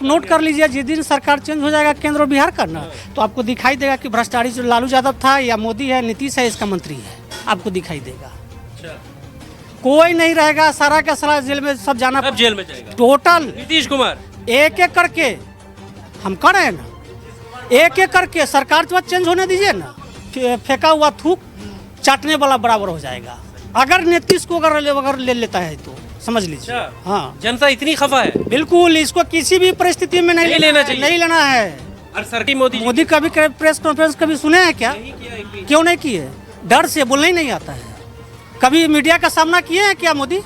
आप नोट कर लीजिए, जिस दिन सरकार चेंज हो जाएगा केंद्र और बिहार का ना, तो आपको दिखाई देगा कि भ्रष्टाचारी जो लालू यादव था या मोदी है, नीतीश है, इसका मंत्री है, आपको दिखाई देगा। कोई नहीं रहेगा, सारा का सारा जेल में सब जाना। अब जेल में जाएगा टोटल नीतीश कुमार। एक एक करके हम कर रहे हैं ना, एक एक करके सरकार के बाद चेंज होने दीजिए ना, फेंका हुआ थूक चाटने वाला बराबर हो जाएगा। अगर नीतीश को अगर ले लेता है तो समझ लीजिए। हाँ, जनता इतनी खफा है। बिल्कुल, इसको किसी भी परिस्थिति में नहीं लेना चाहिए, नहीं लेना है। और सर की मोदी कभी प्रेस कॉन्फ्रेंस कभी सुने हैं क्या? क्यों नहीं किए? डर से बोलना ही नहीं आता है। कभी मीडिया का सामना किए हैं क्या मोदी?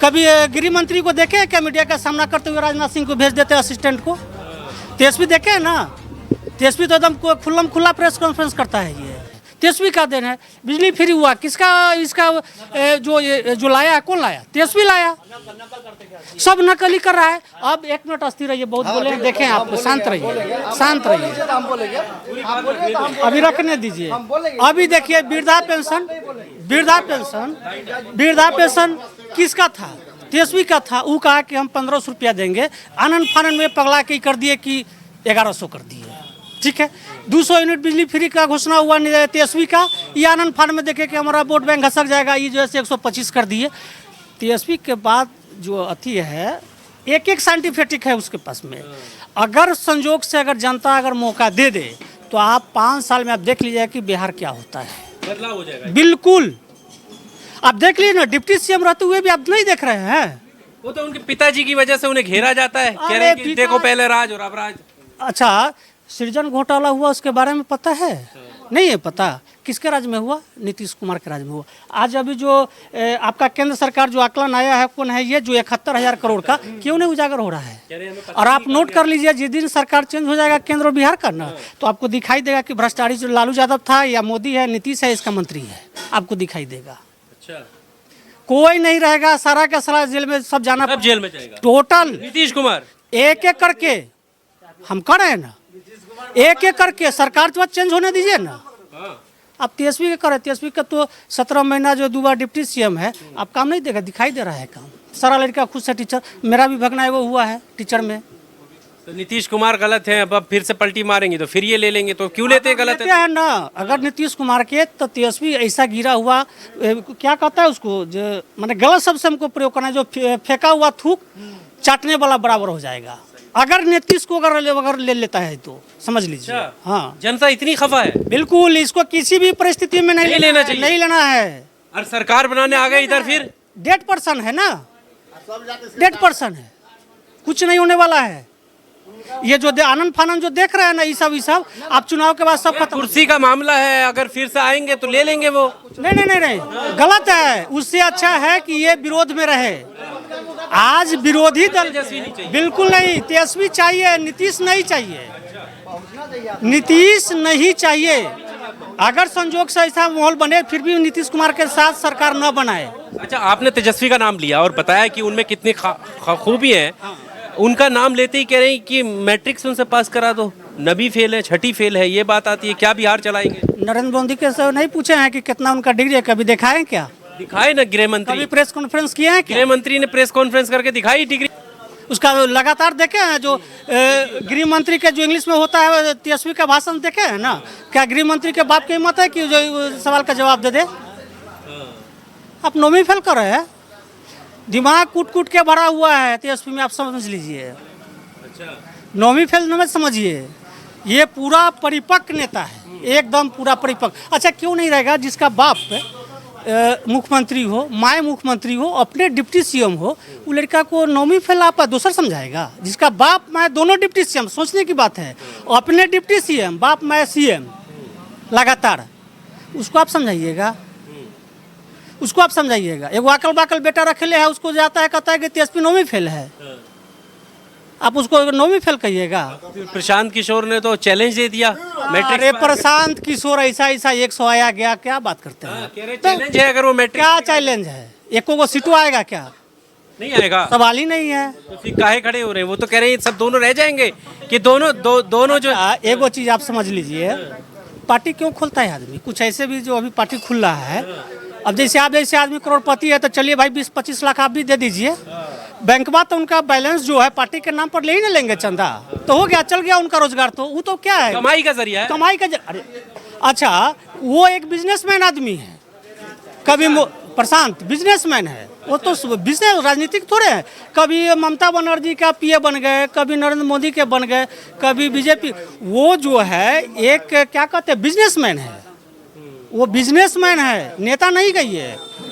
कभी गृह मंत्री को देखे हैं क्या मीडिया का सामना करते हुए? राजनाथ सिंह को भेज देते हैं असिस्टेंट को। तेजस्वी देखे है ना, तेजस्वी तो एकदम खुल्लम खुल्ला प्रेस कॉन्फ्रेंस करता है। ये तेजस्वी का देन है। बिजली फ्री हुआ किसका? इसका जो लाया है, कौन लाया? तेजस्वी लाया। सब नकली कर रहा है। अब एक मिनट अस्थिर रहिए, बहुत बोले हैं, देखें आप, शांत रहिए, शांत रहिए, अभी रखने दीजिए। अभी देखिए, वृद्धा पेंशन किसका था? तेजस्वी का था। वो कहा कि हम 1500 रुपया देंगे, आनंद फानंद में पगला के कर दिए कि 1100 कर दिए। ठीक है, 200 यूनिट बिजली फ्री का घोषणा हुआ तेजस्वी का। ये आनंद फानंद में देखे कि हमारा वोट बैंक घसक जाएगा, ये जो है 125 कर दिए। तेजस्वी के बाद जो अथी है, एक एक साइंटिफिक है उसके पास में। अगर संजोग से अगर जनता अगर मौका दे दे तो आप 5 साल में आप देख लीजिए कि बिहार क्या होता है, बदलाव हो जाएगा। बिल्कुल, आप देख लीजिए ना, डिप्टी सीएम रहते हुए भी आप नहीं देख रहे हैं। वो तो उनके पिताजी की वजह से उन्हें घेरा जाता है, कह रहे हैं कि देखो पहले राज और अब राज। अच्छा, सृजन घोटाला हुआ उसके बारे में पता है? नहीं है पता। किसके राज में हुआ? नीतीश कुमार के राज में हुआ। आज अभी जो आपका केंद्र सरकार जो आकलन आया है, कौन है ये, जो 71,000 करोड़ का, क्यों नहीं उजागर हो रहा है? और आप नोट कर लीजिए, जिस दिन सरकार चेंज हो जाएगा केंद्र और बिहार का ना, तो आपको दिखाई देगा कि भ्रष्टाचारी जो लालू यादव था या मोदी है, नीतीश है, इसका मंत्री है, आपको दिखाई देगा। कोई नहीं रहेगा, सारा का सारा जेल में सब जाना। अब जेल में जाएगा टोटल नीतीश कुमार। एक एक करके हम कर रहे हैं ना, एक एक करके सरकार के बाद चेंज होने दीजिए ना। आप तेजस्वी के करें, तेजस्वी का तो 17 महीना जो 2 बार डिप्टी सीएम है, आप काम नहीं देगा, दिखाई दे रहा है काम। सारा लड़का खुद से टीचर, मेरा भी भगना है वो हुआ है टीचर में। तो नीतीश कुमार गलत है, अब फिर से पलटी मारेंगे तो फिर ये ले लेंगे, तो क्यों लेते हैं? गलत है ना। अगर नीतीश कुमार के तो तेजस्वी ऐसा गिरा हुआ, क्या कहता है उसको, जो मैंने गलत शब्द से हमको प्रयोग करना है, जो फेंका हुआ थूक चाटने वाला बराबर हो जाएगा। अगर नीतीश को अगर ले लेता है तो समझ लीजिए। हाँ, जनता इतनी खफा है। बिल्कुल, इसको किसी भी परिस्थिति में नहीं लेना चाहिए, नहीं लेना है। और सरकार बनाने आ गए इधर, फिर डेड पर्सन है ना, डेड पर्सन है, कुछ नहीं होने वाला है। ये जो आनंद फानंद जो देख रहे हैं ना, ये सब आप चुनाव के बाद सब खत्म। कुर्सी का मामला है, अगर फिर से आएंगे तो ले लेंगे वो। नहीं, गलत है। उससे अच्छा है कि ये विरोध में रहे। आज विरोधी दल बिल्कुल नहीं, तेजस्वी चाहिए, नीतीश नहीं चाहिए, नीतीश नहीं चाहिए। अगर संजोग से ऐसा माहौल बने, फिर भी नीतीश कुमार के साथ सरकार न बनाए। अच्छा, आपने तेजस्वी का नाम लिया और बताया कि उनमें कितनी खूबी है। उनका नाम लेते ही कह रहे हैं कि मैट्रिक्स उनसे पास करा दो, नबी फेल है, छठी फेल है, ये बात आती है। क्या बिहार चलाएंगे? नरेंद्र मोदी के से नहीं पूछे हैं कि कितना उनका डिग्री है? कभी दिखाए क्या? दिखाए ना गृह मंत्री, कभी प्रेस कॉन्फ्रेंस किए हैं क्या? गृह मंत्री ने प्रेस कॉन्फ्रेंस करके दिखाई डिग्री उसका। लगातार देखे हैं जो गृह मंत्री के जो इंग्लिश में होता है, तेजस्वी का भाषण देखे हैं ना। क्या गृह मंत्री के बाप की हिम्मत है कि जो सवाल का जवाब दे दे? आप नौवीं फेल कर रहे हैं, दिमाग कूट के भरा हुआ है तेजस्वी में, आप समझ लीजिए। अच्छा, नौवीं फेल न समझिए, ये पूरा परिपक्व नेता है, एकदम पूरा परिपक्व। अच्छा, क्यों नहीं रहेगा? जिसका बाप मुख्यमंत्री हो, माए मुख्यमंत्री हो, अपने डिप्टी सीएम हो, वो लड़का को नौवीं फेल आप दूसरा समझाएगा? जिसका बाप माए दोनों डिप्टी सीएम, सोचने की बात है, अपने डिप्टी सीएम, बाप माए सीएम लगातार, उसको आप समझाइएगा, उसको आप समझाइएगा। एक वाकल बाकल बेटा रखेले है, उसको जाता है कहता है कि तेजस्वी नौवीं फेल है, आप उसको नौवीं फेल कहिएगा? प्रशांत किशोर ने तो चैलेंज दे दिया मैट्रिक। अरे प्रशांत किशोर ऐसा 100 आया गया, क्या बात करते हैं? चैलेंज है, अगर वो मैट्रिक, क्या चैलेंज है? एको को सीटों आएगा क्या? नहीं आएगा, सवाल ही नहीं है। तो फिर काहे खड़े हो रहे हैं? वो तो कह रहे हैं सब दोनों रह जाएंगे, कि दोनों जो एक वो चीज आप समझ लीजिए, पार्टी क्यों खोलता है आदमी? कुछ ऐसे भी जो अभी पार्टी खुल रहा है, अब जैसे आप जैसे आदमी करोड़पति है तो चलिए भाई 20-25 लाख आप भी दे दीजिए, बैंकवा तो उनका बैलेंस जो है पार्टी के नाम पर ले ही ना लेंगे चंदा, तो हो गया, चल गया उनका रोजगार, तो वो तो क्या है, कमाई का जरिया है। कमाई का अरे अच्छा, वो एक बिजनेसमैन आदमी है, कभी प्रशांत बिजनेसमैन है, वो तो बिजनेस राजनीतिक थोड़े है। कभी ममता बनर्जी का पीए बन गए, कभी नरेंद्र मोदी के बन गए, कभी बीजेपी। वो जो है एक क्या कहते हैं बिजनेसमैन है, वो बिजनेसमैन है, नेता नहीं गई है।